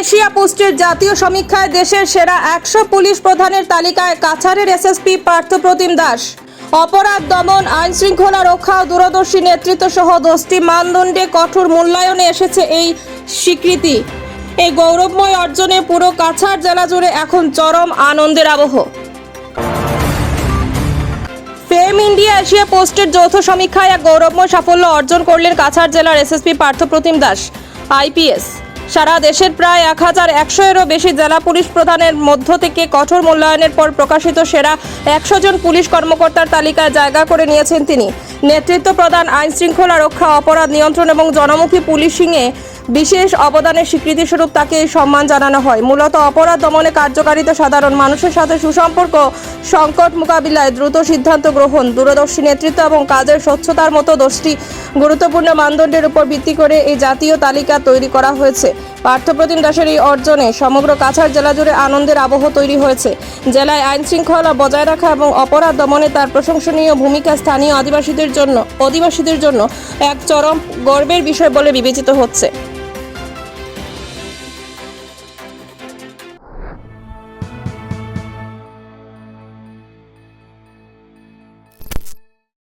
Asia পোস্টের জাতীয় সমীক্ষায় দেশের সেরা 100 পুলিশ প্রধানের তালিকায় কাছাড়ের এসএসপি পার্থপ্রতিম দাস। অপরাধ দমন, আইন শৃঙ্খলা রক্ষা ও দূরদর্শী নেতৃত্ব সহ 10টি মানদণ্ডে কঠোর মূল্যায়নে এসেছে এই স্বীকৃতি। এই গৌরবময় অর্জনে পুরো কাছাড় জেলা জুড়ে এখন চরম আনন্দের আবহ। ফেম ইন্ডিয়া এশিয়া পোস্টের যৌথ সমীক্ষায় এক গৌরবময় সাফল্য অর্জন করলেন কাছাড় জেলার এসএসপি পার্থপ্রতিম দাস আইপিএস। সারা দেশের প্রায় 1100-এরও বেশি জেলা পুলিশ প্রধানের মধ্য থেকে কঠোর মূল্যায়নের পর প্রকাশিত সেরা 100 জন পুলিশ কর্মকর্তার তালিকায় জায়গা করে নিয়েছেন তিনি। নেতৃত্ব প্রদান, আইন শৃঙ্খলা রক্ষা, অপরাধ নিয়ন্ত্রণ এবং জনমুখী পুলিশিংয়ে বিশেষ অবদানের স্বীকৃতিস্বরূপ তাকে এই সম্মান জানানো হয়। মূলত অপরাধ দমনে কার্যকারিতা, সাধারণ মানুষের সাথে সুসম্পর্ক, সংকট মোকাবিলায় দ্রুত সিদ্ধান্ত গ্রহণ, দূরদর্শী নেতৃত্ব এবং কাজের স্বচ্ছতার মতো 10টি গুরুত্বপূর্ণ মানদণ্ডের উপর ভিত্তি করে এই জাতীয় তালিকা তৈরি করা হয়েছে। পার্থপ্রতিম দাসের এই অর্জনে সমগ্র কাছাড় জেলা জুড়ে আনন্দের আবহ তৈরি হয়েছে। জেলায় আইন শৃঙ্খলা বজায় রাখা এবং অপরাধ দমনে তার প্রশংসনীয় ভূমিকা স্থানীয় অধিবাসীদের জন্য এক চরম গর্বের বিষয় বলে বিবেচিত হচ্ছে।